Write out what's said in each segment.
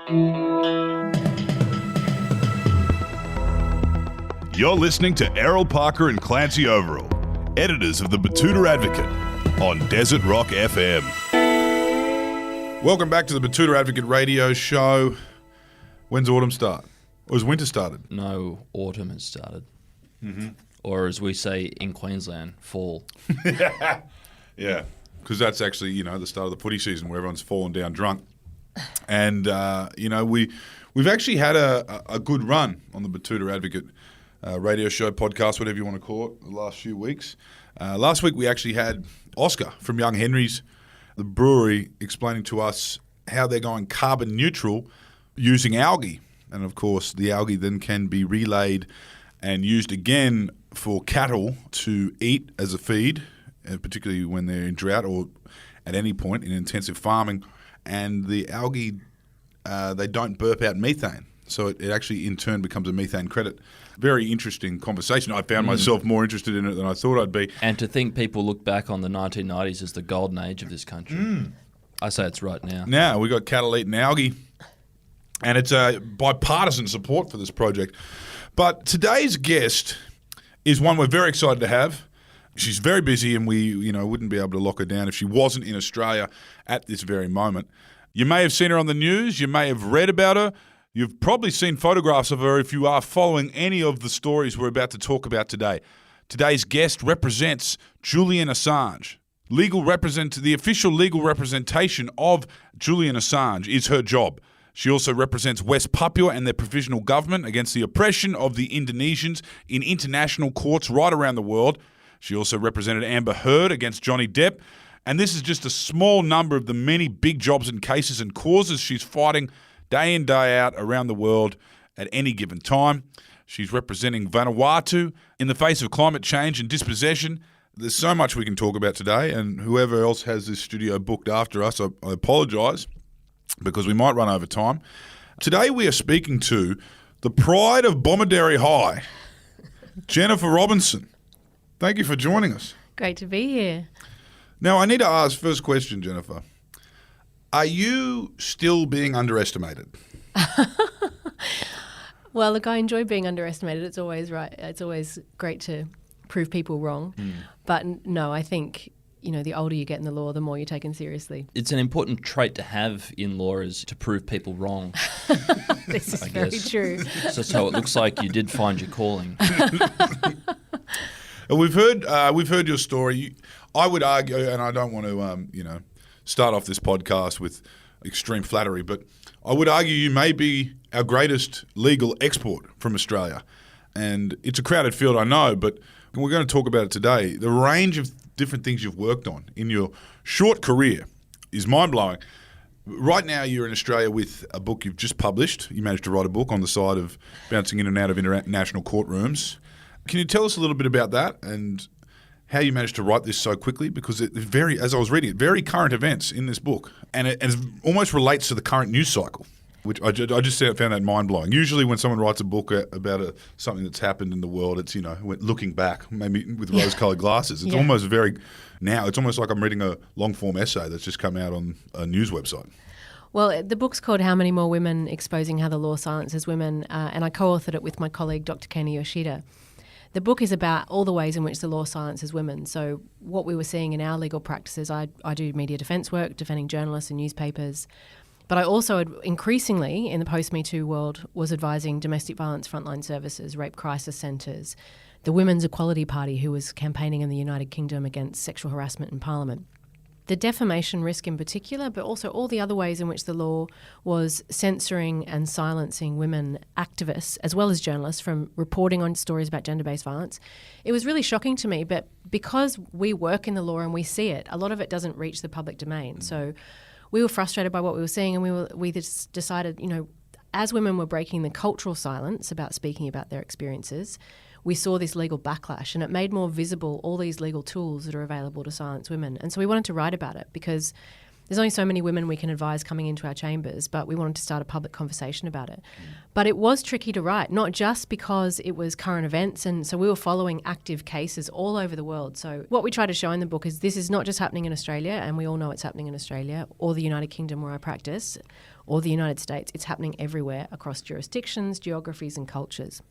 You're listening to Errol Parker and Clancy Overall, editors of the Betoota Advocate, on Desert Rock FM. Welcome back to the Betoota Advocate radio show. When's autumn start? Or has winter started? No, autumn has started. Mm-hmm. Or as we say in Queensland, fall. Yeah, because that's actually, the start of the footy season where everyone's fallen down drunk. And, we've actually had a good run on the Betoota Advocate radio show, podcast, whatever you want to call it, the last few weeks. Last week we actually had Oscar from Young Henry's, the brewery, explaining to us how they're going carbon neutral using algae. And of course, the algae then can be relayed and used again for cattle to eat as a feed, particularly when they're in drought or at any point in intensive farming. And the algae, they don't burp out methane. So it actually, in turn, becomes a methane credit. Very interesting conversation. I found myself more interested in it than I thought I'd be. And to think people look back on the 1990s as the golden age of this country. I say it's right now. Now, we got cattle eating algae, and it's a bipartisan support for this project. But today's guest is one we're very excited to have. She's very busy, and we wouldn't be able to lock her down if she wasn't in Australia at this very moment. You may have seen her on the news. You may have read about her. You've probably seen photographs of her if you are following any of the stories we're about to talk about today. Today's guest represents Julian Assange. The official legal representation of Julian Assange is her job. She also represents West Papua and their provisional government against the oppression of the Indonesians in international courts right around the world. She also represented Amber Heard against Johnny Depp. And this is just a small number of the many big jobs and cases and causes she's fighting day in, day out around the world at any given time. She's representing Vanuatu in the face of climate change and dispossession. There's so much we can talk about today, and whoever else has this studio booked after us, I apologise because we might run over time. Today we are speaking to the pride of Bomaderry High, Jennifer Robinson. Thank you for joining us. Great to be here. Now, I need to ask, first question, Jennifer. Are you still being underestimated? Well, look, I enjoy being underestimated. It's always right. It's always great to prove people wrong. But no, I think, the older you get in the law, the more you're taken seriously. It's an important trait to have in law is to prove people wrong. This is very true. So it looks like you did find your calling. We've heard your story. I would argue, and I don't want to, start off this podcast with extreme flattery, but I would argue you may be our greatest legal export from Australia. And it's a crowded field, I know, but we're going to talk about it today. The range of different things you've worked on in your short career is mind-blowing. Right now, you're in Australia with a book you've just published. You managed to write a book on the side of bouncing in and out of international courtrooms. Can you tell us a little bit about that and how you managed to write this so quickly? Because as I was reading it, very current events in this book, and it almost relates to the current news cycle, which I just found that mind-blowing. Usually when someone writes a book about something that's happened in the world, it's, looking back, maybe with rose-coloured glasses. It's almost it's almost like I'm reading a long-form essay that's just come out on a news website. Well, the book's called How Many More Women? Exposing How the Law Silences Women, and I co-authored it with my colleague, Dr. Kenny Yoshida. The book is about all the ways in which the law silences women. So what we were seeing in our legal practices, I do media defence work, defending journalists and newspapers. But I also increasingly, in the post-Me Too world, was advising domestic violence frontline services, rape crisis centres, the Women's Equality Party, who was campaigning in the United Kingdom against sexual harassment in Parliament. The defamation risk in particular, but also all the other ways in which the law was censoring and silencing women activists, as well as journalists, from reporting on stories about gender-based violence. It was really shocking to me, but because we work in the law and we see it, a lot of it doesn't reach the public domain. So we were frustrated by what we were seeing, and we just decided, as women were breaking the cultural silence about speaking about their experiences, we saw this legal backlash, and it made more visible all these legal tools that are available to silence women. And so we wanted to write about it because there's only so many women we can advise coming into our chambers, but we wanted to start a public conversation about it. But it was tricky to write, not just because it was current events, and so we were following active cases all over the world. So what we try to show in the book is this is not just happening in Australia, and we all know it's happening in Australia, or the United Kingdom where I practice, or the United States. It's happening everywhere across jurisdictions, geographies and cultures.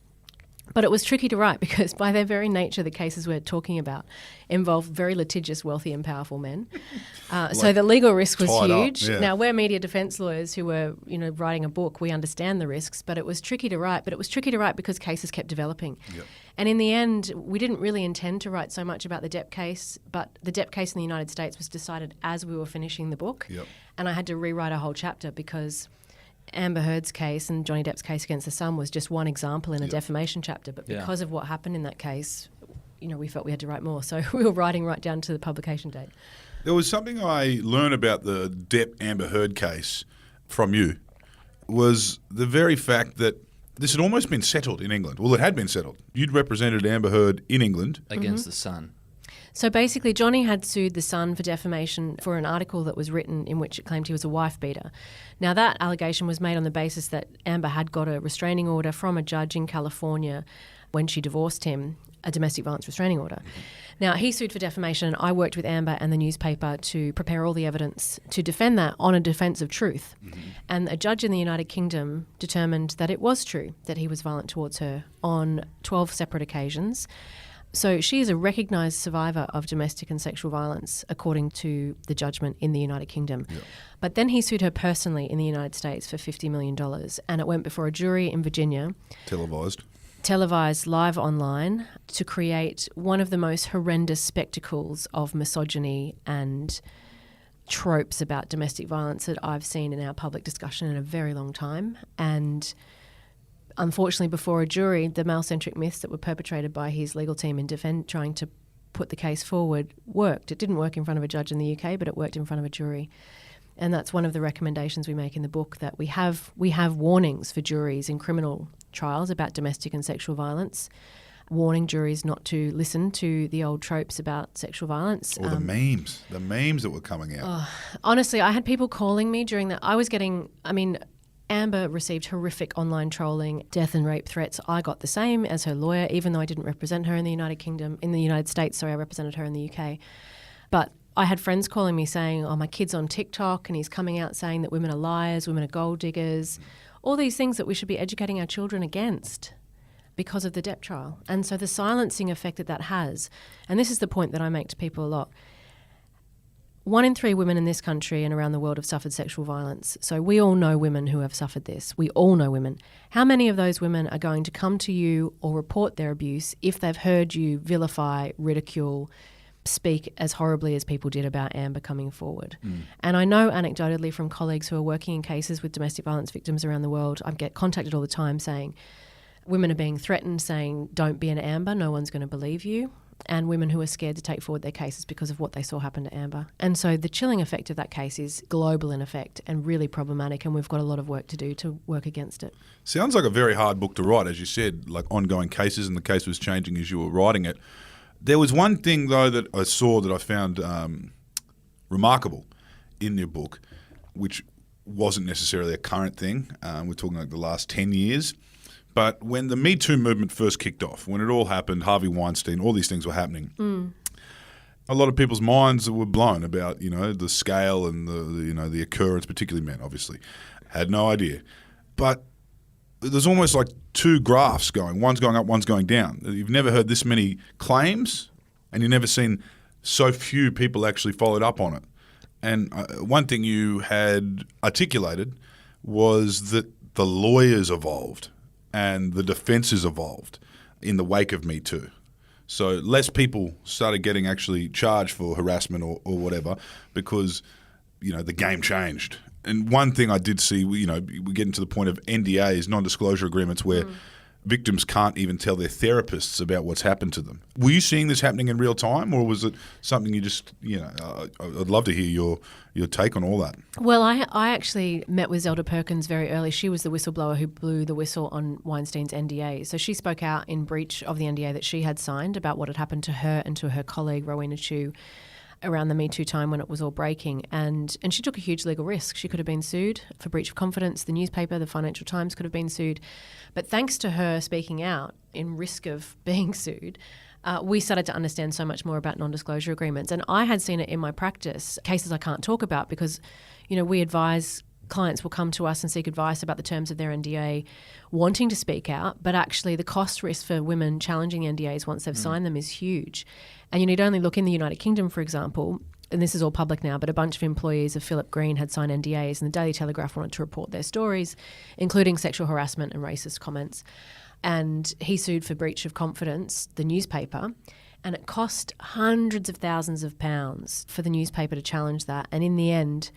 But it was tricky to write because by their very nature, the cases we're talking about involve very litigious, wealthy and powerful men. So the legal risk was huge. Now, we're media defence lawyers who were, writing a book. We understand the risks, but it was tricky to write. But it was tricky to write because cases kept developing. Yep. And in the end, we didn't really intend to write so much about the Depp case, but the Depp case in the United States was decided as we were finishing the book. Yep. And I had to rewrite a whole chapter because Amber Heard's case and Johnny Depp's case against the Sun was just one example in a defamation chapter. But because of what happened in that case, we felt we had to write more. So we were writing right down to the publication date. There was something I learned about the Depp-Amber Heard case from you, was the very fact that this had almost been settled in England. Well, it had been settled. You'd represented Amber Heard in England. Against the Sun. So basically, Johnny had sued The Sun for defamation for an article that was written in which it claimed he was a wife beater. Now, that allegation was made on the basis that Amber had got a restraining order from a judge in California when she divorced him, a domestic violence restraining order. Now, he sued for defamation, and I worked with Amber and the newspaper to prepare all the evidence to defend that on a defence of truth. And a judge in the United Kingdom determined that it was true that he was violent towards her on 12 separate occasions. So she is a recognised survivor of domestic and sexual violence, according to the judgment in the United Kingdom. Yep. But then he sued her personally in the United States for $50 million, and it went before a jury in Virginia. Televised live online to create one of the most horrendous spectacles of misogyny and tropes about domestic violence that I've seen in our public discussion in a very long time. And unfortunately, before a jury, the male-centric myths that were perpetrated by his legal team in trying to put the case forward worked. It didn't work in front of a judge in the UK, but it worked in front of a jury. And that's one of the recommendations we make in the book, that we have warnings for juries in criminal trials about domestic and sexual violence, warning juries not to listen to the old tropes about sexual violence. Or the memes that were coming out. Honestly, I had people calling me during that. Amber received horrific online trolling, death and rape threats. I got the same as her lawyer, even though I didn't represent her in the United States, I represented her in the UK. But I had friends calling me saying, my kid's on TikTok and he's coming out saying that women are liars, women are gold diggers, all these things that we should be educating our children against because of the Depp trial. And so the silencing effect that has, and this is the point that I make to people a lot, 1 in 3 women in this country and around the world have suffered sexual violence. So we all know women who have suffered this. We all know women. How many of those women are going to come to you or report their abuse if they've heard you vilify, ridicule, speak as horribly as people did about Amber coming forward? And I know anecdotally from colleagues who are working in cases with domestic violence victims around the world, I get contacted all the time saying women are being threatened, saying, don't be an Amber, no one's going to believe you. And women who are scared to take forward their cases because of what they saw happen to Amber. And so the chilling effect of that case is global in effect and really problematic, and we've got a lot of work to do to work against it. Sounds like a very hard book to write, as you said, like ongoing cases, and the case was changing as you were writing it. There was one thing, though, that I saw that I found remarkable in your book, which wasn't necessarily a current thing. We're talking like the last 10 years. But when the Me Too movement first kicked off, when it all happened, Harvey Weinstein, all these things were happening. A lot of people's minds were blown about, the scale and the occurrence, particularly men, obviously. Had no idea. But there's almost like 2 graphs going. One's going up, one's going down. You've never heard this many claims, and you've never seen so few people actually followed up on it. And one thing you had articulated was that the lawyers evolved and the defences evolved in the wake of Me Too. So less people started getting actually charged for harassment or whatever because, the game changed. And one thing I did see, we're getting to the point of NDAs, non-disclosure agreements, where victims can't even tell their therapists about what's happened to them. Were you seeing this happening in real time, or was it something you just, I'd love to hear your take on all that. Well, I actually met with Zelda Perkins very early. She was the whistleblower who blew the whistle on Weinstein's NDA. So she spoke out in breach of the NDA that she had signed about what had happened to her and to her colleague, Rowena Chu. around the Me Too time when it was all breaking. And she took a huge legal risk. She could have been sued for breach of confidence. The newspaper, the Financial Times, could have been sued. But thanks to her speaking out in risk of being sued, we started to understand so much more about non-disclosure agreements. And I had seen it in my practice, cases I can't talk about because, we advise clients will come to us and seek advice about the terms of their NDA, wanting to speak out, but actually the cost risk for women challenging NDAs once they've signed them is huge. And you need only look in the United Kingdom, for example, and this is all public now, but a bunch of employees of Philip Green had signed NDAs and the Daily Telegraph wanted to report their stories, including sexual harassment and racist comments. And he sued for breach of confidence, the newspaper, and it cost hundreds of thousands of pounds for the newspaper to challenge that. And in the end,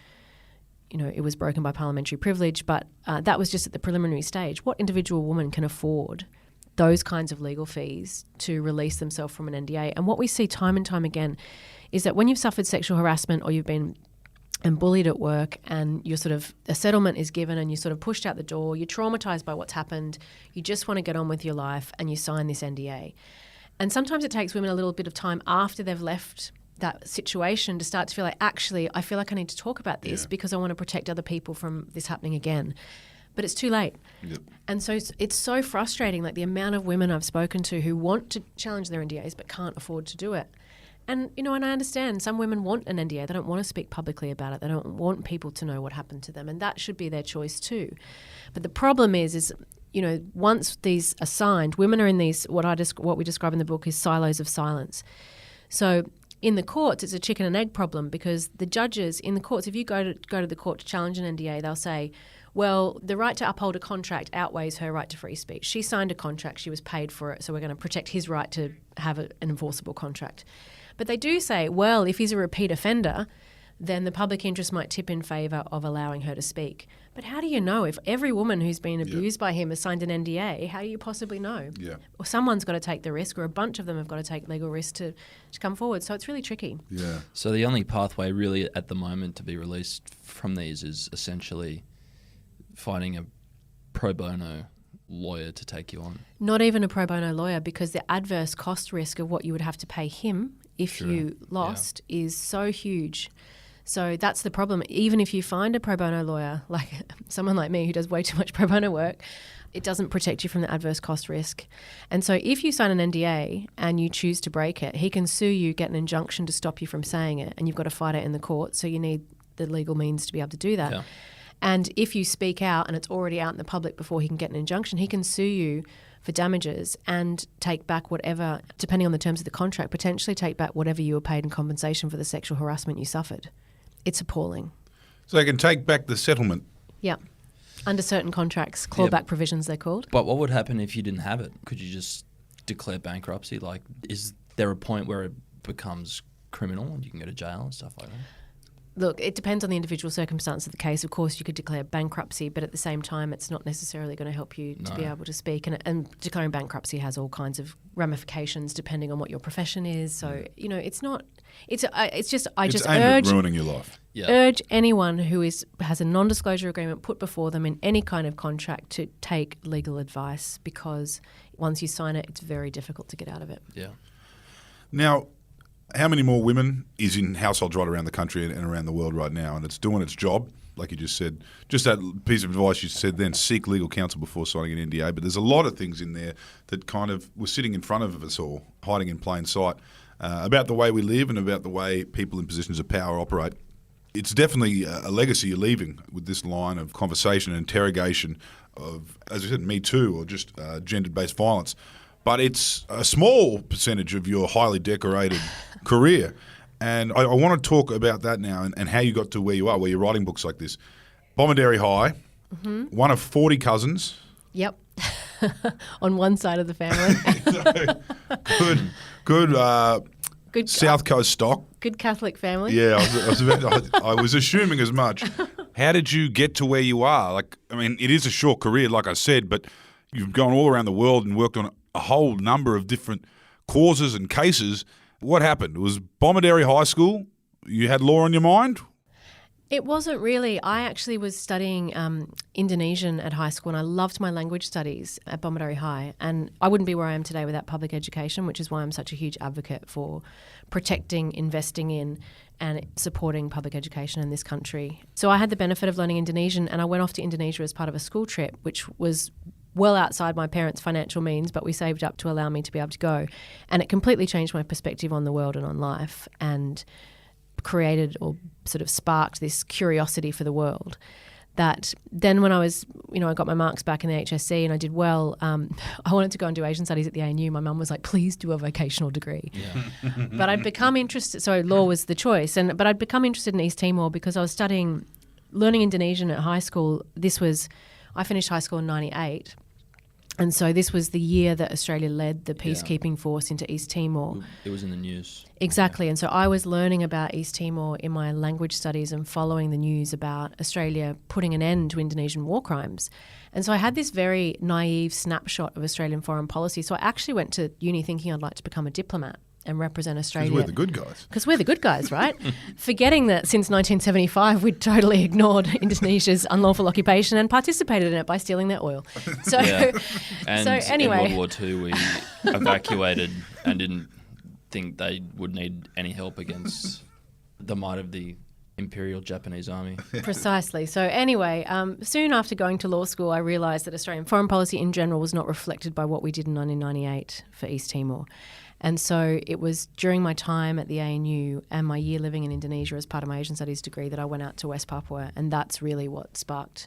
it was broken by parliamentary privilege, but that was just at the preliminary stage. What individual woman can afford those kinds of legal fees to release themselves from an NDA? And what we see time and time again is that when you've suffered sexual harassment or you've been bullied at work and you're a settlement is given and you're sort of pushed out the door, you're traumatised by what's happened, you just want to get on with your life and you sign this NDA. And sometimes it takes women a little bit of time after they've left that situation to start to feel like, actually, I feel like I need to talk about this because I want to protect other people from this happening again. But it's too late. Yep. And so it's so frustrating, like the amount of women I've spoken to who want to challenge their NDAs but can't afford to do it. And, and I understand some women want an NDA. They don't want to speak publicly about it. They don't want people to know what happened to them. And that should be their choice too. But the problem is once these are signed, women are in these, what we describe in the book is silos of silence. So in the courts, it's a chicken and egg problem because the judges in the courts, if you go to the court to challenge an NDA, they'll say, well, the right to uphold a contract outweighs her right to free speech. She signed a contract, she was paid for it, so we're going to protect his right to have an enforceable contract. But they do say, well, if he's a repeat offender, then the public interest might tip in favour of allowing her to speak. But how do you know? If every woman who's been abused by him has signed an NDA, how do you possibly know? Yeah. Or someone's got to take the risk, or a bunch of them have got to take legal risk to come forward. So it's really tricky. Yeah. So the only pathway really at the moment to be released from these is essentially finding a pro bono lawyer to take you on. Not even a pro bono lawyer, because the adverse cost risk of what you would have to pay him if you lost is so huge. So that's the problem. Even if you find a pro bono lawyer, like someone like me who does way too much pro bono work, it doesn't protect you from the adverse cost risk. And so if you sign an NDA and you choose to break it, he can sue you, get an injunction to stop you from saying it, and you've got to fight it in the court. So you need the legal means to be able to do that. Yeah. And if you speak out and it's already out in the public before he can get an injunction, he can sue you for damages and take back whatever, depending on the terms of the contract, potentially take back whatever you were paid in compensation for the sexual harassment you suffered. It's appalling. So they can take back the settlement? Yeah. Under certain contracts, clawback provisions they're called. But what would happen if you didn't have it? Could you just declare bankruptcy? Like, is there a point where it becomes criminal and you can go to jail and stuff like that? Look, it depends on the individual circumstance of the case. Of course, you could declare bankruptcy, but at the same time, it's not necessarily going to help you to be able to speak. And declaring bankruptcy has all kinds of ramifications depending on what your profession is. So, it's not. I just urge ruining your life. Yeah. Urge anyone who has a non-disclosure agreement put before them in any kind of contract to take legal advice, because once you sign it, it's very difficult to get out of it. Yeah. Now, how many more women is in households right around the country and around the world right now, and it's doing its job, like you just said. Just that piece of advice you said then, seek legal counsel before signing an NDA. But there's a lot of things in there that kind of were sitting in front of us all, hiding in plain sight, about the way we live and about the way people in positions of power operate. It's definitely a legacy you're leaving with this line of conversation and interrogation of, as I said, Me Too or just gender-based violence. But it's a small percentage of your highly decorated career. And I want to talk about that now and how you got to where you are, where you're writing books like this. Bomaderry High, one of 40 cousins. Yep. On one side of the family. Good South Coast stock. Good Catholic family. Yeah, I was assuming as much. How did you get to where you are? It is a short career, like I said, but you've gone all around the world and worked on a whole number of different causes and cases. What happened? It was Bomaderry High School. You had law on your mind? It wasn't really. I actually was studying Indonesian at high school, and I loved my language studies at Bombardari High. And I wouldn't be where I am today without public education, which is why I'm such a huge advocate for protecting, investing in, and supporting public education in this country. So I had the benefit of learning Indonesian, and I went off to Indonesia as part of a school trip, which was well outside my parents' financial means, but we saved up to allow me to be able to go. And it completely changed my perspective on the world and on life, and created or sort of sparked this curiosity for the world that then when I was, I got my marks back in the HSC and I did well, I wanted to go and do Asian studies at the ANU. My mum was like, please do a vocational degree. Yeah. But I'd become interested, so law was the choice, but I'd become interested in East Timor because I was learning Indonesian at high school. I finished high school in 98. And so this was the year that Australia led the peacekeeping force into East Timor. It was in the news. Exactly. And so I was learning about East Timor in my language studies and following the news about Australia putting an end to Indonesian war crimes. And so I had this very naive snapshot of Australian foreign policy. So I actually went to uni thinking I'd like to become a diplomat and represent Australia. Because we're the good guys. Because we're the good guys, right? Forgetting that since 1975 we'd totally ignored Indonesia's unlawful occupation and participated in it by stealing their oil. So, and so anyway. in World War II we evacuated and didn't think they would need any help against the might of the Imperial Japanese Army. Precisely. So anyway, soon after going to law school, I realised that Australian foreign policy in general was not reflected by what we did in 1998 for East Timor. And so it was during my time at the ANU and my year living in Indonesia as part of my Asian Studies degree that I went out to West Papua, and that's really what sparked.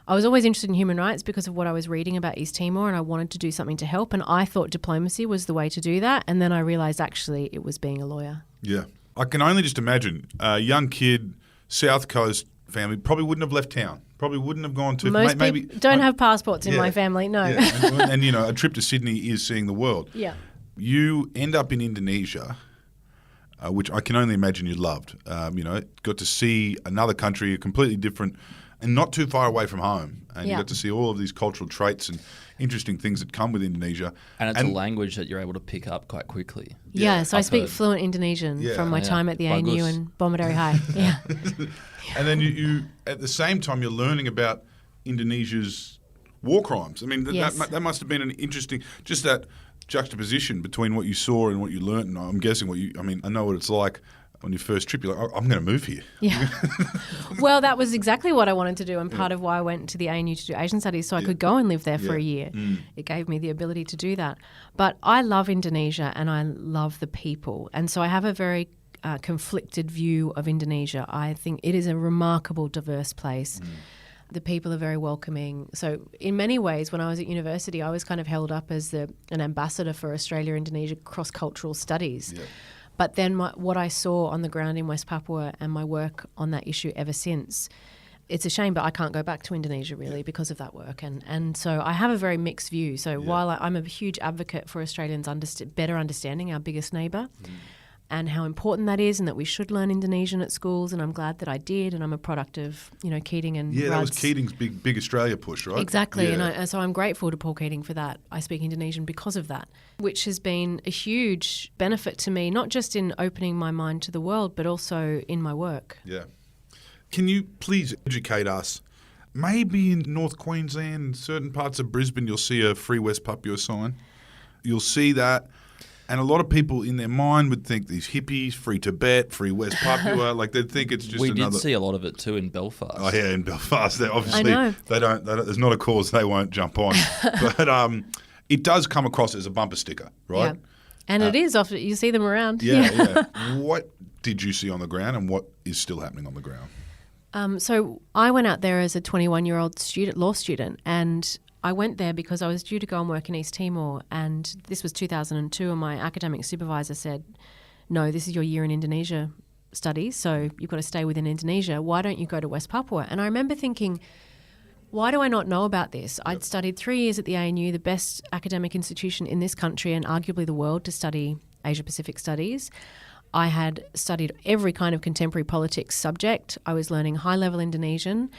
I was always interested in human rights because of what I was reading about East Timor, and I wanted to do something to help, and I thought diplomacy was the way to do that, and then I realised actually it was being a lawyer. Yeah. I can only just imagine a young kid, South Coast family, probably wouldn't have left town. Probably wouldn't have gone to... Most people don't have passports in my family, no. Yeah. And a trip to Sydney is seeing the world. Yeah. You end up in Indonesia, which I can only imagine you loved. Got to see another country, completely different, and not too far away from home. And you got to see all of these cultural traits and interesting things that come with Indonesia. And it's a language that you're able to pick up quite quickly. Yeah, so I speak fluent Indonesian from my time at the ANU and Bombardari High. Yeah. And then you at the same time, you're learning about Indonesia's war crimes. I mean, that must have been an interesting, just that juxtaposition between what you saw and what you learned. And I'm guessing I know what it's like on your first trip. You're like, I'm going to move here. Yeah. Well, that was exactly what I wanted to do, and part of why I went to the ANU to do Asian Studies, so I could go and live there for a year. It gave me the ability to do that. But I love Indonesia and I love the people. And so I have a very conflicted view of Indonesia. I think it is a remarkable, diverse place. The people are very welcoming. So in many ways, when I was at university, I was kind of held up as an ambassador for Australia-Indonesia cross-cultural studies. Yeah. But then what I saw on the ground in West Papua and my work on that issue ever since, it's a shame, but I can't go back to Indonesia really because of that work. And so I have a very mixed view. So while I'm a huge advocate for Australians better understanding our biggest neighbour, and how important that is, and that we should learn Indonesian at schools, and I'm glad that I did, and I'm a product of Keating and that was Rudd's. Keating's big Australia push, right? Exactly, and so I'm grateful to Paul Keating for that. I speak Indonesian because of that, which has been a huge benefit to me, not just in opening my mind to the world, but also in my work. Yeah. Can you please educate us? Maybe in North Queensland, certain parts of Brisbane, you'll see a Free West Papua sign. You'll see that. And a lot of people in their mind would think these hippies, free Tibet, free West Papua, they'd think it's just another... We did see a lot of it too in Belfast. Oh yeah, in Belfast. Obviously, they don't, there's not a cause they won't jump on. But it does come across as a bumper sticker, right? Yeah. And it is often, you see them around. Yeah. What did you see on the ground, and what is still happening on the ground? So I went out there as a 21-year-old law student, and I went there because I was due to go and work in East Timor, and this was 2002, and my academic supervisor said, no, this is your year in Indonesia studies, so you've got to stay within Indonesia. Why don't you go to West Papua? And I remember thinking, why do I not know about this? I'd studied 3 years at the ANU, the best academic institution in this country and arguably the world to study Asia-Pacific studies. I had studied every kind of contemporary politics subject. I was learning high-level Indonesian.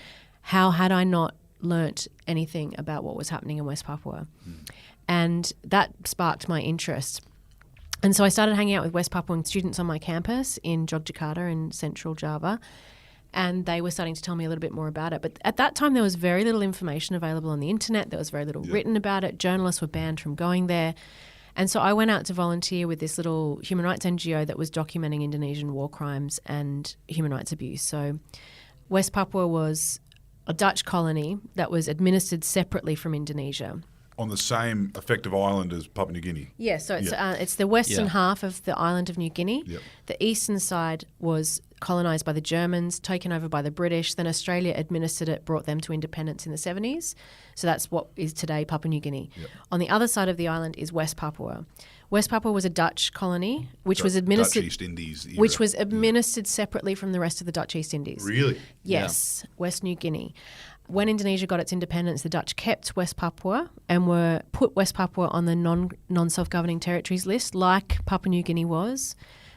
How had I not learnt anything about what was happening in West Papua? And that sparked my interest. And so I started hanging out with West Papuan students on my campus in Yogyakarta in central Java. And they were starting to tell me a little bit more about it. But at that time, there was very little information available on the internet. There was very little written about it. Journalists were banned from going there. And so I went out to volunteer with this little human rights NGO that was documenting Indonesian war crimes and human rights abuse. So West Papua was a Dutch colony that was administered separately from Indonesia. On the same effective island as Papua New Guinea. Yeah, so it's the western half of the island of New Guinea. Yep. The eastern side was colonised by the Germans, taken over by the British. Then Australia administered it, brought them to independence in the 70s. So that's what is today Papua New Guinea. Yep. On the other side of the island is West Papua. West Papua was a Dutch colony, which was administered Dutch East Indies era. which was administered separately from the rest of the Dutch East Indies. Really? Yes, West New Guinea. When Indonesia got its independence, the Dutch kept West Papua and put West Papua on the non-self-governing territories list, like Papua New Guinea was,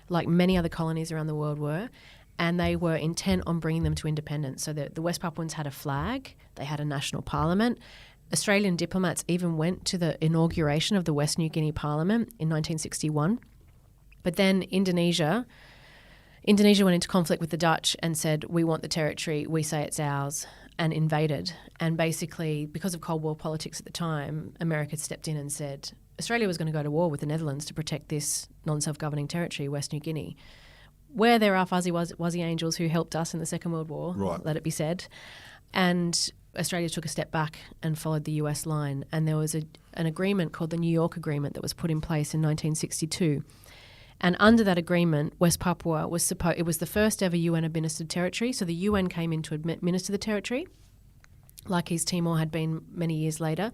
like many other colonies around the world were, and they were intent on bringing them to independence. So the West Papuans had a flag, they had a national parliament. Australian diplomats even went to the inauguration of the West New Guinea Parliament in 1961. But then Indonesia went into conflict with the Dutch and said, we want the territory, we say it's ours, and invaded. And basically, because of Cold War politics at the time, America stepped in and said Australia was going to go to war with the Netherlands to protect this non-self-governing territory, West New Guinea, where there are fuzzy wuzzy angels who helped us in the Second World War, let it be said. And Australia took a step back and followed the US line. And there was an agreement called the New York Agreement that was put in place in 1962. And under that agreement, West Papua it was the first ever UN-administered territory. So the UN came in to administer the territory, like East Timor had been many years later.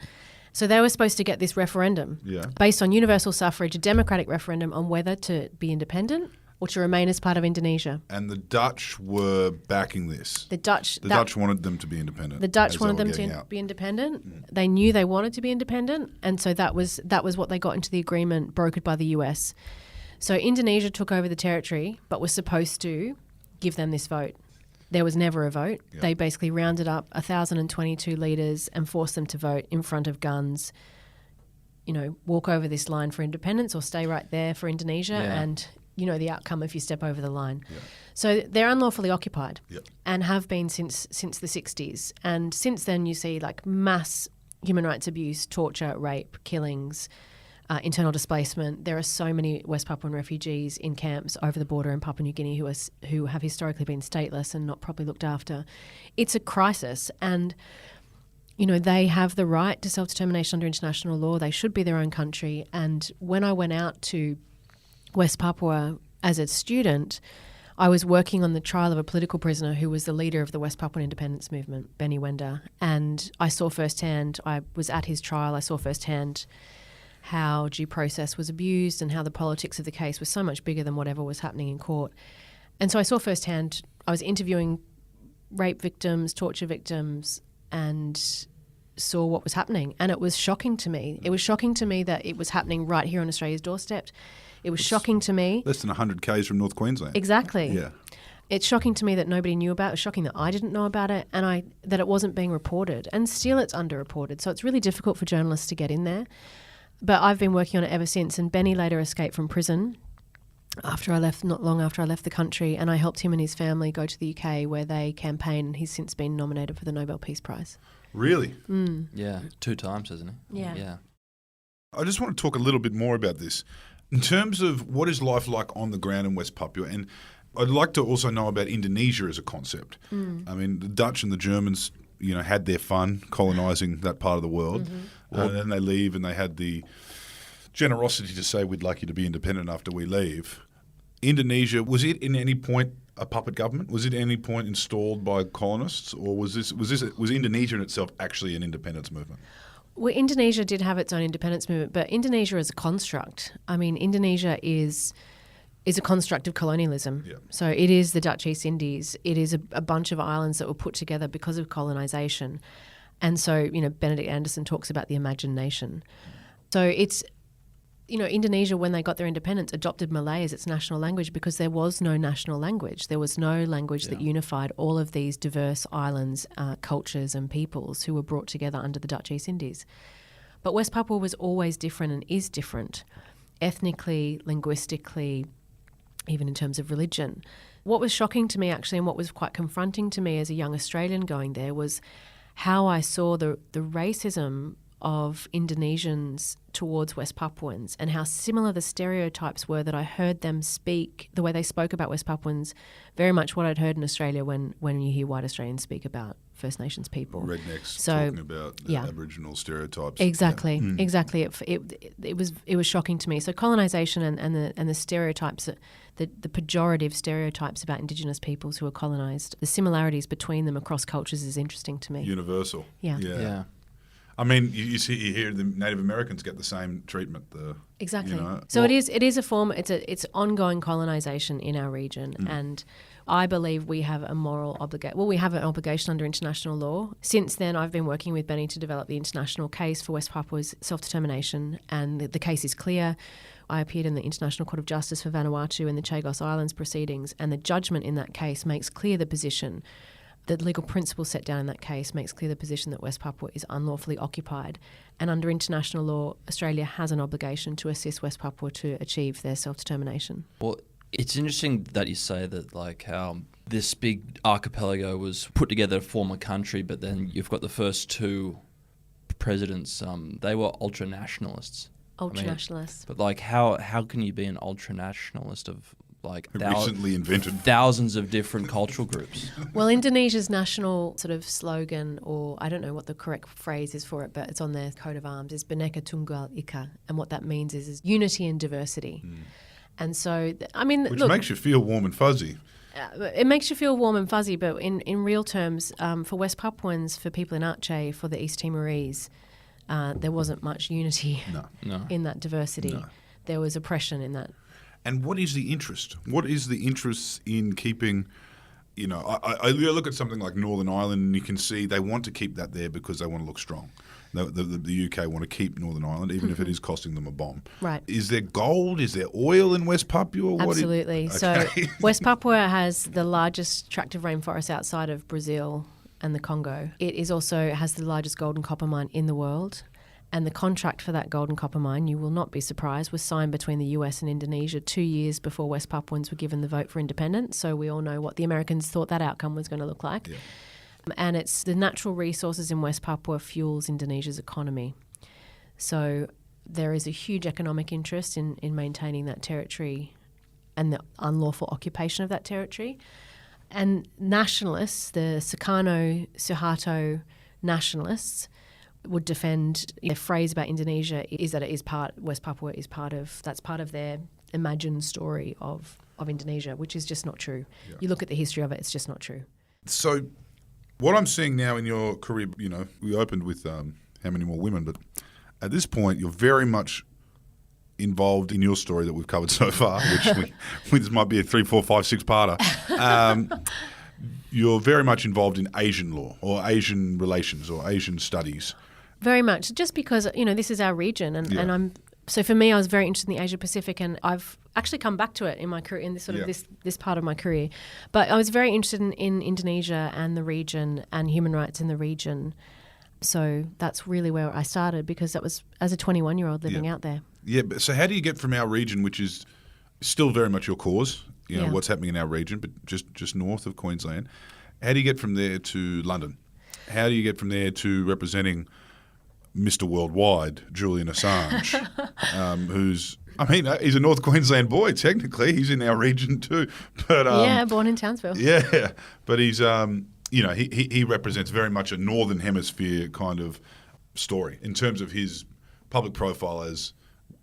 So they were supposed to get this referendum based on universal suffrage, a democratic referendum on whether to be independent or to remain as part of Indonesia. And the Dutch were backing this. The Dutch wanted them to be independent. The Dutch wanted them to be independent. They knew they wanted to be independent, and so that was what they got into the agreement brokered by the US. So Indonesia took over the territory, but was supposed to give them this vote. There was never a vote. Yep. They basically rounded up 1,022 leaders and forced them to vote in front of guns, walk over this line for independence or stay right there for Indonesia, and you know the outcome if you step over the line. Yeah. So they're unlawfully occupied and have been since the 60s. And since then you see like mass human rights abuse, torture, rape, killings, internal displacement. There are so many West Papuan refugees in camps over the border in Papua New Guinea who have historically been stateless and not properly looked after. It's a crisis, and they have the right to self-determination under international law. They should be their own country. And when I went out to West Papua as a student, I was working on the trial of a political prisoner who was the leader of the West Papuan independence movement, Benny Wenda. And I saw firsthand, I was at his trial, I saw firsthand how due process was abused and how the politics of the case was so much bigger than whatever was happening in court. And so I saw firsthand, I was interviewing rape victims, torture victims, and saw what was happening. And it was shocking to me. It was shocking to me that it was happening right here on Australia's doorstep. It was shocking to me. Less than 100 k's from North Queensland. Exactly. Yeah. It's shocking to me that nobody knew about it. It's shocking that I didn't know about it, and that it wasn't being reported. And still it's underreported. So it's really difficult for journalists to get in there. But I've been working on it ever since. And Benny later escaped from prison not long after I left the country, and I helped him and his family go to the UK where they campaign, and he's since been nominated for the Nobel Peace Prize. Really? Mm. Yeah, 2 times, hasn't he? Yeah. I just want to talk a little bit more about this. In terms of what is life like on the ground in West Papua, and I'd like to also know about Indonesia as a concept. I mean, the Dutch and the Germans, had their fun colonising that part of the world, and then they leave and they had the generosity to say, we'd like you to be independent after we leave. Indonesia, was it in any point a puppet government? Was it at any point installed by colonists, or was Indonesia in itself actually an independence movement? Well, Indonesia did have its own independence movement, but Indonesia is a construct. I mean, Indonesia is a construct of colonialism. Yeah. So it is the Dutch East Indies. It is a bunch of islands that were put together because of colonisation. And so, Benedict Anderson talks about the imagined nation. So it's, Indonesia, when they got their independence, adopted Malay as its national language because there was no national language. There was no language that unified all of these diverse islands, cultures and peoples who were brought together under the Dutch East Indies. But West Papua was always different and is different, ethnically, linguistically, even in terms of religion. What was shocking to me, actually, and what was quite confronting to me as a young Australian going there was how I saw the racism of Indonesians towards West Papuans and how similar the stereotypes were that I heard them speak, the way they spoke about West Papuans, very much what I'd heard in Australia when you hear white Australians speak about First Nations people. Rednecks So, talking about the Aboriginal stereotypes. Exactly, exactly. It was shocking to me. So colonisation and the stereotypes, the pejorative stereotypes about Indigenous peoples who are colonised, the similarities between them across cultures is interesting to me. Universal. Yeah. I mean, you hear the Native Americans get the same treatment. Exactly. You know, so it is a form. It's ongoing colonisation in our region, and I believe we have a moral obligation. Well, we have an obligation under international law. Since then, I've been working with Benny to develop the international case for West Papua's self-determination, and the case is clear. I appeared in the International Court of Justice for Vanuatu in the Chagos Islands proceedings, and the judgment in that case makes clear the position. The legal principle set down in that case makes clear the position that West Papua is unlawfully occupied. And under international law, Australia has an obligation to assist West Papua to achieve their self-determination. Well, it's interesting that you say that, like, how this big archipelago was put together to form a country, but then you've got the first two presidents, they were ultra-nationalists. Ultra-nationalists. But, like, how can you be an ultra-nationalist of, like, recently invented thousands of different cultural groups? Well, Indonesia's national sort of slogan, or I don't know what the correct phrase is for it, but it's on their coat of arms, is Bhinneka Tunggal Ika. And what that means is unity and diversity. And so, which makes you feel warm and fuzzy. It makes you feel warm and fuzzy, but in real terms, for West Papuans, for people in Aceh, for the East Timorese, there wasn't much unity in that diversity. No. There was oppression in that. And what is the interest? What is the interest in keeping, I look at something like Northern Ireland and you can see they want to keep that there because they want to look strong. The UK want to keep Northern Ireland, even if it is costing them a bomb. Right. Is there gold? Is there oil in West Papua? Absolutely. So West Papua has the largest tract of rainforest outside of Brazil and the Congo. It has the largest gold and copper mine in the world. And the contract for that gold and copper mine, you will not be surprised, was signed between the US and Indonesia 2 years before West Papuans were given the vote for independence. So we all know what the Americans thought that outcome was going to look like. Yeah. And it's the natural resources in West Papua fuels Indonesia's economy. So there is a huge economic interest in maintaining that territory and the unlawful occupation of that territory. And nationalists, the Sukarno-Suharto nationalists, would defend the phrase about Indonesia is that West Papua is part of their imagined story of Indonesia, which is just not true. Yeah. You look at the history of it, it's just not true. So what I'm seeing now in your career, we opened with how many more women, but at this point you're very much involved in your story that we've covered so far, which this might be a 3, 4, 5, 6-parter. You're very much involved in Asian law or Asian relations or Asian studies. Very much, just because this is our region, and I'm so for me, I was very interested in the Asia Pacific, and I've actually come back to it in my career, in this sort of this part of my career. But I was very interested in Indonesia and the region and human rights in the region. So that's really where I started, because that was as a 21-year-old living out there. Yeah, but so how do you get from our region, which is still very much your cause, what's happening in our region, but just north of Queensland, how do you get from there to London? How do you get from there to representing Mr. Worldwide, Julian Assange, he's a North Queensland boy, technically. He's in our region too. But born in Townsville. Yeah, but he's, he represents very much a Northern Hemisphere kind of story in terms of his public profile as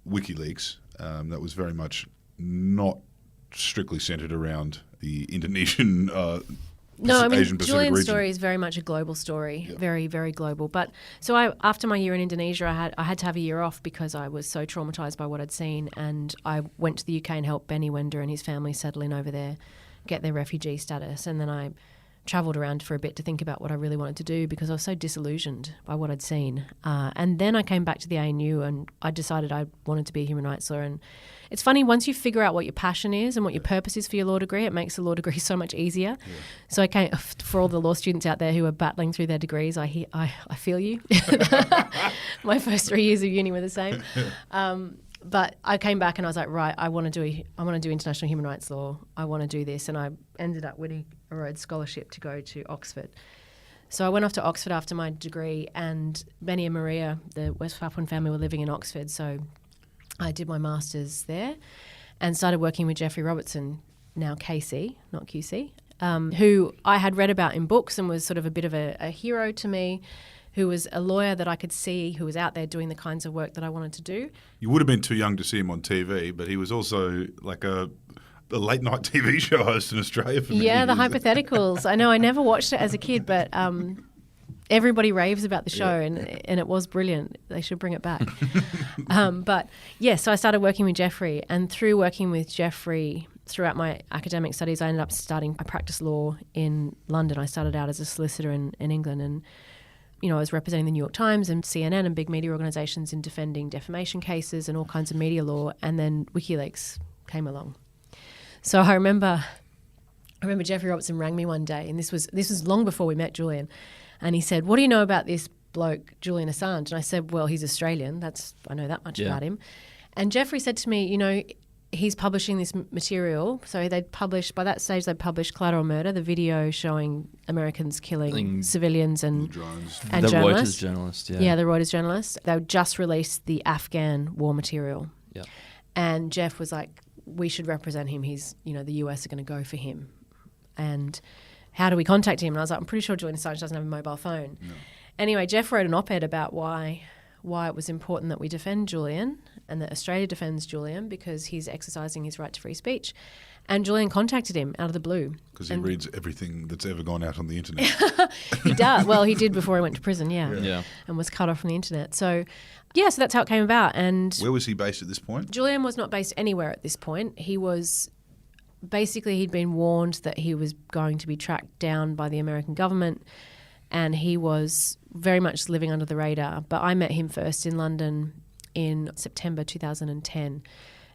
WikiLeaks. That was very much not strictly centred around the Indonesian Asian Pacific Julian's region. story is very much a global story, very, very global. But so after my year in Indonesia, I had to have a year off because I was so traumatised by what I'd seen, and I went to the UK and helped Benny Wender and his family settle in over there, get their refugee status, and then I travelled around for a bit to think about what I really wanted to do because I was so disillusioned by what I'd seen. And then I came back to the ANU and I decided I wanted to be a human rights lawyer. And it's funny, once you figure out what your passion is and what your purpose is for your law degree, it makes the law degree so much easier. Yeah. So I came, for all the law students out there who are battling through their degrees, I feel you. My first 3 years of uni were the same. But I came back and I was like, right, I want to do international human rights law. I want to do this. And I ended up winning a Rhodes Scholarship to go to Oxford. So I went off to Oxford after my degree, and Benny and Maria, the West Papuan family, were living in Oxford. So I did my master's there and started working with Jeffrey Robertson, now KC, not QC, who I had read about in books and was sort of a bit of a hero to me, who was a lawyer that I could see who was out there doing the kinds of work that I wanted to do. You would have been too young to see him on TV, but he was also like a late night TV show host in Australia for many Yeah, the years. Hypotheticals. I know I never watched it as a kid, but everybody raves about the show, and it was brilliant. They should bring it back. But yeah, so I started working with Jeffrey, and through working with Jeffrey throughout my academic studies, I ended up starting. I practiced law in London. I started out as a solicitor in England, and I was representing the New York Times and CNN and big media organisations in defending defamation cases and all kinds of media law, and then WikiLeaks came along. So I remember Jeffrey Robertson rang me one day, and this was long before we met Julian, and he said, "What do you know about this bloke, Julian Assange?" And I said, "Well, he's Australian. I know that much about him." And Jeffrey said to me, he's publishing this material. So by that stage, they'd published Collateral Murder, the video showing Americans killing civilians and journalists. Reuters journalist, Yeah, the Reuters journalist. They would just released the Afghan war material. Yeah. And Jeff was like, we should represent him. He's, the US are going to go for him. And how do we contact him? And I was like, I'm pretty sure Julian Assange doesn't have a mobile phone. No. Anyway, Jeff wrote an op-ed about why it was important that we defend Julian and that Australia defends Julian because he's exercising his right to free speech. And Julian contacted him out of the blue. Because he reads everything that's ever gone out on the internet. He does. Well, he did before he went to prison, yeah. And was cut off from the internet. So that's how it came about. And where was he based at this point? Julian was not based anywhere at this point. He was basically, he'd been warned that he was going to be tracked down by the American government, and he was very much living under the radar. But I met him first in London in September 2010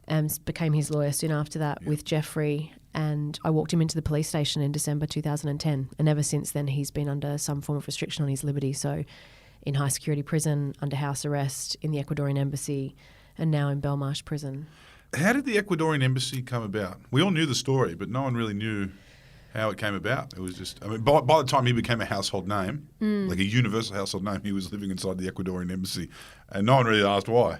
and became his lawyer soon after that with Jeffrey, and I walked him into the police station in December 2010, and ever since then he's been under some form of restriction on his liberty, so in high security prison, under house arrest, in the Ecuadorian embassy, and now in Belmarsh prison. How did the Ecuadorian embassy come about? We all knew the story, but no one really knew how it came about. It was just, by the time he became a household name, like a universal household name, he was living inside the Ecuadorian embassy, and no one really asked why.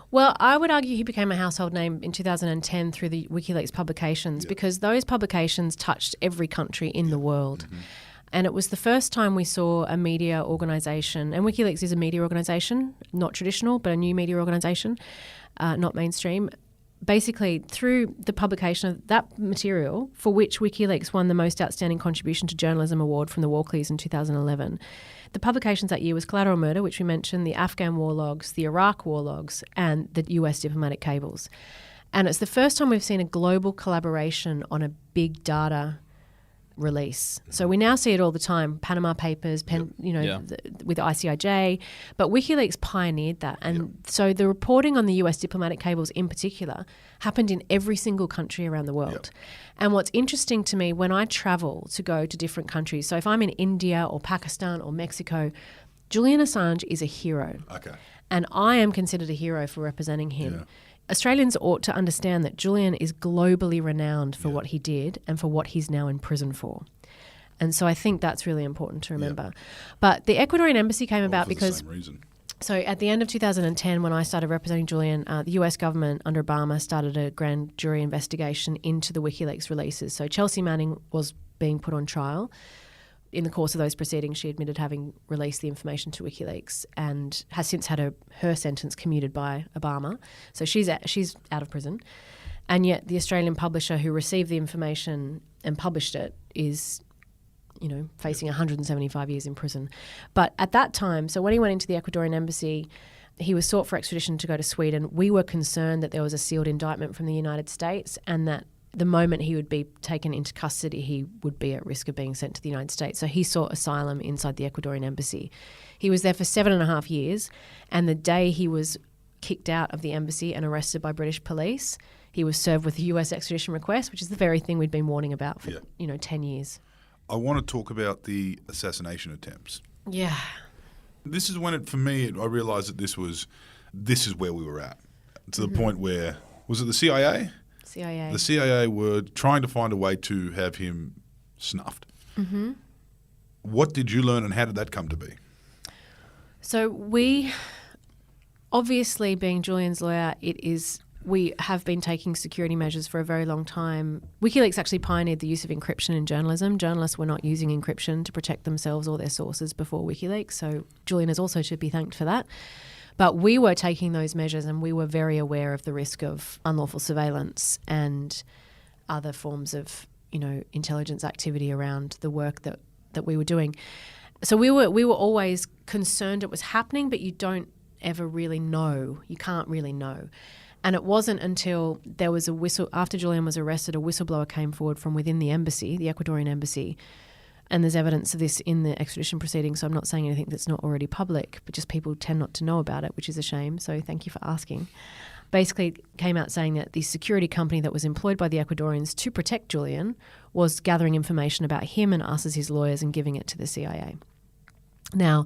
Well, I would argue he became a household name in 2010 through the WikiLeaks publications because those publications touched every country in the world. Mm-hmm. And it was the first time we saw a media organisation, and WikiLeaks is a media organisation, not traditional, but a new media organisation, not mainstream. Basically, through the publication of that material, for which WikiLeaks won the Most Outstanding Contribution to Journalism Award from the Walkleys in 2011, the publications that year was Collateral Murder, which we mentioned, the Afghan war logs, the Iraq war logs, and the US diplomatic cables. And it's the first time we've seen a global collaboration on a big data release. So we now see it all the time, Panama Papers, with ICIJ, but WikiLeaks pioneered that. And so the reporting on the US diplomatic cables in particular happened in every single country around the world. And what's interesting to me when I travel to go to different countries, so if I'm in India or Pakistan or Mexico, Julian Assange is a hero. Okay. And I am considered a hero for representing him. Yeah. Australians ought to understand that Julian is globally renowned for what he did and for what he's now in prison for. And so I think that's really important to remember. But the Ecuadorian embassy came about because... the same reason. So at the end of 2010, when I started representing Julian, the US government under Obama started a grand jury investigation into the WikiLeaks releases. So Chelsea Manning was being put on trial. In the course of those proceedings, she admitted having released the information to WikiLeaks and has since had her sentence commuted by Obama. So she's out of prison. And yet the Australian publisher who received the information and published it is, facing 175 years in prison. But at that time, so when he went into the Ecuadorian embassy, he was sought for extradition to go to Sweden. We were concerned that there was a sealed indictment from the United States and that the moment he would be taken into custody, he would be at risk of being sent to the United States. So he sought asylum inside the Ecuadorian embassy. He was there for 7.5 years, and the day he was kicked out of the embassy and arrested by British police, he was served with a US extradition request, which is the very thing we'd been warning about for 10 years. I want to talk about the assassination attempts. Yeah. This is when I realised that this is where we were at. to the point where, was it the CIA? CIA. The CIA were trying to find a way to have him snuffed. Mm-hmm. What did you learn and how did that come to be? So we, obviously being Julian's lawyer, we have been taking security measures for a very long time. WikiLeaks actually pioneered the use of encryption in journalism. Journalists were not using encryption to protect themselves or their sources before WikiLeaks, so Julian also should be thanked for that. But we were taking those measures and we were very aware of the risk of unlawful surveillance and other forms of, intelligence activity around the work that we were doing. So we were always concerned it was happening, but you don't ever really know. You can't really know. And it wasn't until there was after Julian was arrested, a whistleblower came forward from within the embassy, the Ecuadorian embassy, and there's evidence of this in the extradition proceedings, so I'm not saying anything that's not already public, but just people tend not to know about it, which is a shame, so thank you for asking. Basically came out saying that the security company that was employed by the Ecuadorians to protect Julian was gathering information about him and us as his lawyers and giving it to the CIA. Now,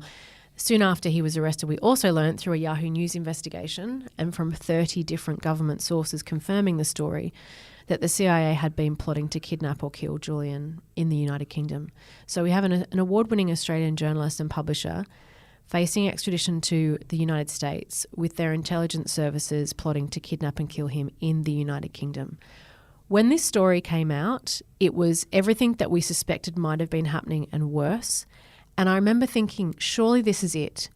soon after he was arrested, we also learned through a Yahoo News investigation and from 30 different government sources confirming the story that the CIA had been plotting to kidnap or kill Julian in the United Kingdom. So we have an award-winning Australian journalist and publisher facing extradition to the United States with their intelligence services plotting to kidnap and kill him in the United Kingdom. When this story came out, it was everything that we suspected might have been happening and worse. And I remember thinking, surely this is it.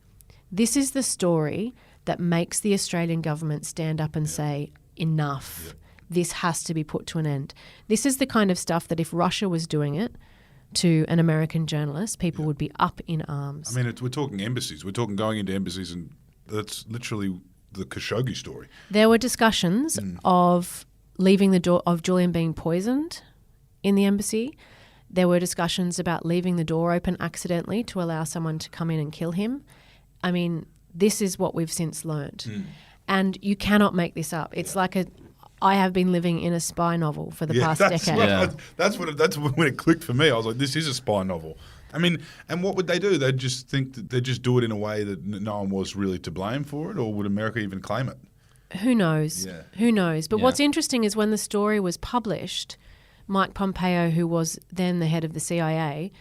This is the story that makes the Australian government stand up and say, enough. Yeah. This has to be put to an end. This is the kind of stuff that if Russia was doing it to an American journalist, people would be up in arms. I mean, we're talking embassies. We're talking going into embassies, and that's literally the Khashoggi story. There were discussions of leaving the door, of Julian being poisoned in the embassy. There were discussions about leaving the door open accidentally to allow someone to come in and kill him. I mean, this is what we've since learned. And you cannot make this up. It's like I have been living in a spy novel for the past decade. That's when it clicked for me. I was like, this is a spy novel. I mean, and what would they do? They'd just think that they'd just do it in a way that no one was really to blame for it, or would America even claim it? Who knows? Yeah. Who knows? But what's interesting is when the story was published, Mike Pompeo, who was then the head of the CIA,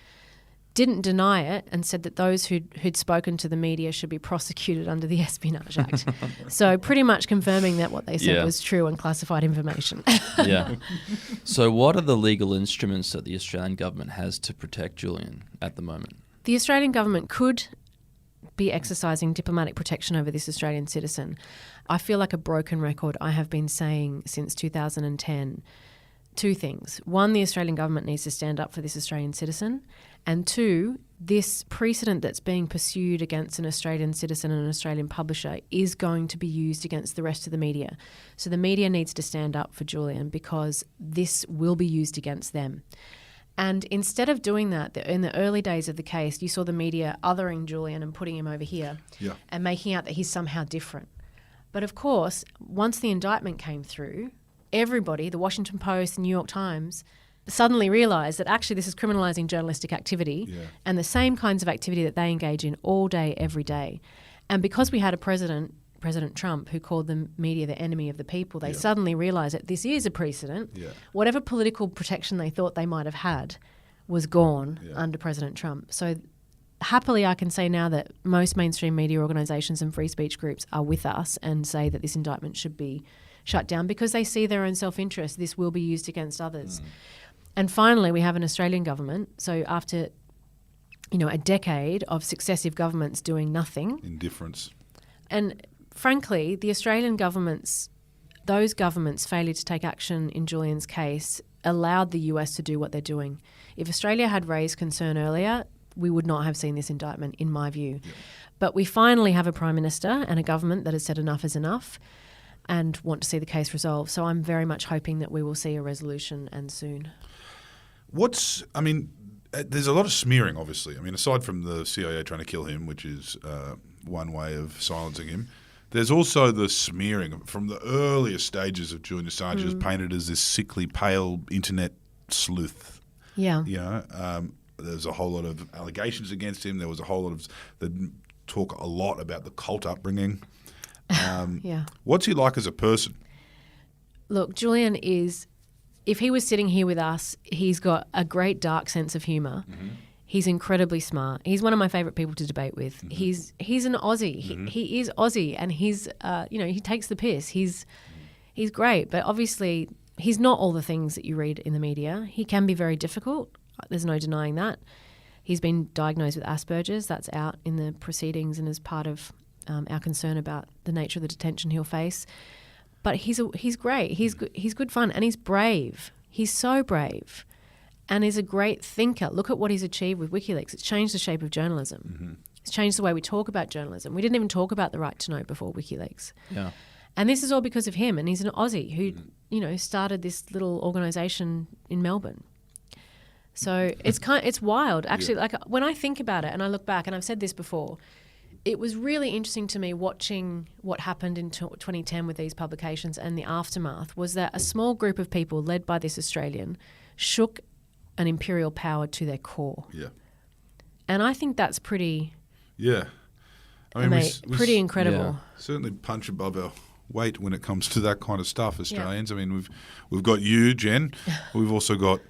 didn't deny it and said that those who'd spoken to the media should be prosecuted under the Espionage Act. So pretty much confirming that what they said was true and classified information. Yeah. So what are the legal instruments that the Australian government has to protect Julian at the moment? The Australian government could be exercising diplomatic protection over this Australian citizen. I feel like a broken record. I have been saying since 2010 two things. One, the Australian government needs to stand up for this Australian citizen. And two, this precedent that's being pursued against an Australian citizen and an Australian publisher is going to be used against the rest of the media. So the media needs to stand up for Julian because this will be used against them. And instead of doing that, in the early days of the case, you saw the media othering Julian and putting him over here and making out that he's somehow different. But of course, once the indictment came through, everybody, the Washington Post, the New York Times, suddenly realised that actually this is criminalising journalistic activity and the same kinds of activity that they engage in all day, every day. And because we had a President Trump, who called the media the enemy of the people, they suddenly realised that this is a precedent. Yeah. Whatever political protection they thought they might have had was gone under President Trump. So happily I can say now that most mainstream media organisations and free speech groups are with us and say that this indictment should be shut down because they see their own self-interest. This will be used against others. And finally, we have an Australian government. So after, a decade of successive governments doing nothing. Indifference. And frankly, the Australian those governments' failure to take action in Julian's case allowed the US to do what they're doing. If Australia had raised concern earlier, we would not have seen this indictment, in my view. Yeah. But we finally have a Prime Minister and a government that has said enough is enough and want to see the case resolved. So I'm very much hoping that we will see a resolution and soon. There's a lot of smearing, obviously. I mean, aside from the CIA trying to kill him, which is one way of silencing him, there's also the smearing from the earliest stages of Julian Assange is painted as this sickly, pale internet sleuth. Yeah. There's a whole lot of allegations against him. There was a whole lot of – they talk a lot about the cult upbringing. Yeah. What's he like as a person? Look, Julian is, if he was sitting here with us, he's got a great dark sense of humour. Mm-hmm. He's incredibly smart. He's one of my favourite people to debate with. Mm-hmm. He's an Aussie. He is Aussie, and he's he takes the piss. He's great, but obviously he's not all the things that you read in the media. He can be very difficult. There's no denying that. He's been diagnosed with Asperger's. That's out in the proceedings and as part of our concern about the nature of the detention he'll face. But he's great. He's good fun, and he's brave. He's so brave, and is a great thinker. Look at what he's achieved with WikiLeaks. It's changed the shape of journalism. It's changed the way we talk about journalism. We didn't even talk about the right to know before WikiLeaks. Yeah. And this is all because of him. And he's an Aussie who, started this little organisation in Melbourne. So it's wild. Actually, like when I think about it and I look back, and I've said this before, it was really interesting to me watching what happened in 2010 with these publications and the aftermath was that a small group of people led by this Australian shook an imperial power to their core. Yeah. And I think that's pretty... Yeah. I mean, we pretty incredible. certainly punch above our weight when it comes to that kind of stuff, Australians. I mean, we've got you, Jen. We've also got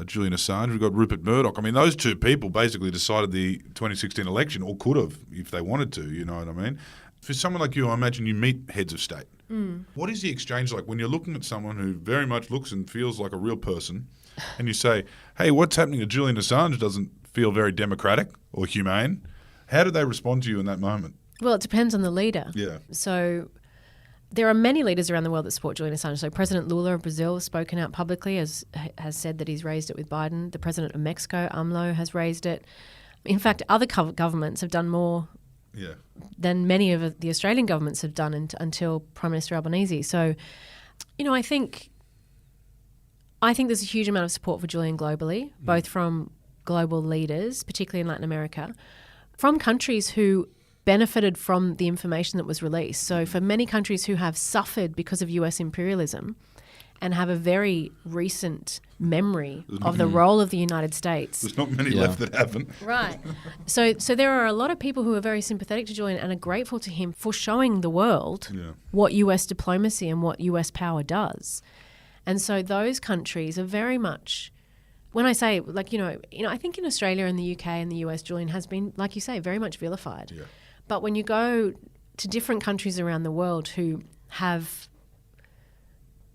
Julian Assange. We've got Rupert Murdoch. I mean, those two people basically decided the 2016 election, or could have if they wanted to, you know what I mean? For someone like you, I imagine you meet heads of state. What is the exchange like when you're looking at someone who very much looks and feels like a real person and you say, hey, what's happening to Julian Assange doesn't feel very democratic or humane? How do they respond to you in that moment? Well, it depends on the leader. Yeah. So there are many leaders around the world that support Julian Assange. So President Lula of Brazil has spoken out publicly, has said that he's raised it with Biden. The President of Mexico, AMLO, has raised it. In fact, other governments have done more than many of the Australian governments have done until Prime Minister Albanese. So, I think there's a huge amount of support for Julian globally, both from global leaders, particularly in Latin America, from countries who benefited from the information that was released. So for many countries who have suffered because of US imperialism and have a very recent memory of the role of the United States. There's not many left that haven't. Right. So there are a lot of people who are very sympathetic to Julian and are grateful to him for showing the world what US diplomacy and what US power does. And so those countries are very much... When I say, I think in Australia and the UK and the US, Julian has been, like you say, very much vilified. Yeah. But when you go to different countries around the world who have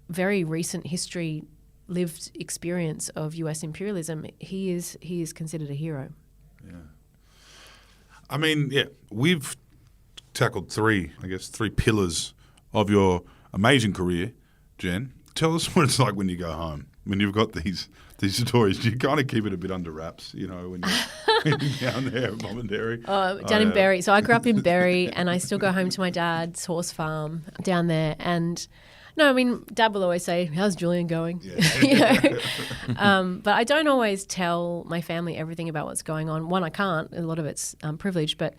very recent history, lived experience of US imperialism, he is considered a hero. Yeah. I mean, we've tackled three pillars of your amazing career, Jen. Tell us what it's like when you go home, when you've got these stories. You kind of keep it a bit under wraps, when you're down there at Mum and Dairy. Down in Berry. So I grew up in Berry and I still go home to my dad's horse farm down there. And no, I mean, Dad will always say, how's Julian going? Yeah. But I don't always tell my family everything about what's going on. One, I can't. A lot of it's privilege, but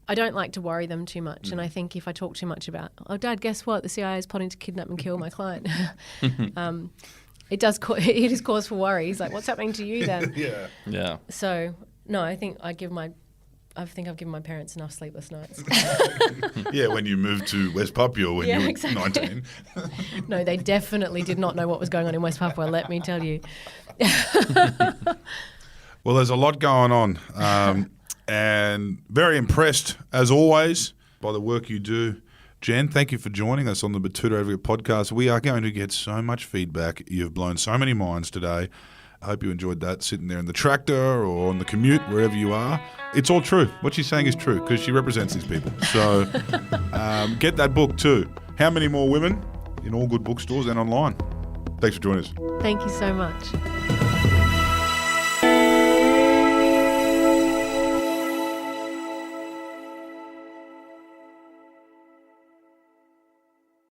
I don't like to worry them too much. And I think if I talk too much about, Dad, guess what? The CIA is plotting to kidnap and kill my client. It is cause for worry. He's like, what's happening to you then? Yeah. So, no, I think I've given my parents enough sleepless nights. Yeah, when you moved to West Papua when you were 19. No, they definitely did not know what was going on in West Papua, let me tell you. Well, there's a lot going on. And very impressed, as always, by the work you do. Jen, thank you for joining us on the Betoota Advocate podcast. We are going to get so much feedback. You've blown so many minds today. I hope you enjoyed that, sitting there in the tractor or on the commute, wherever you are. It's all true. What she's saying is true because she represents these people. So get that book too. How Many More Women? In all good bookstores and online. Thanks for joining us. Thank you so much.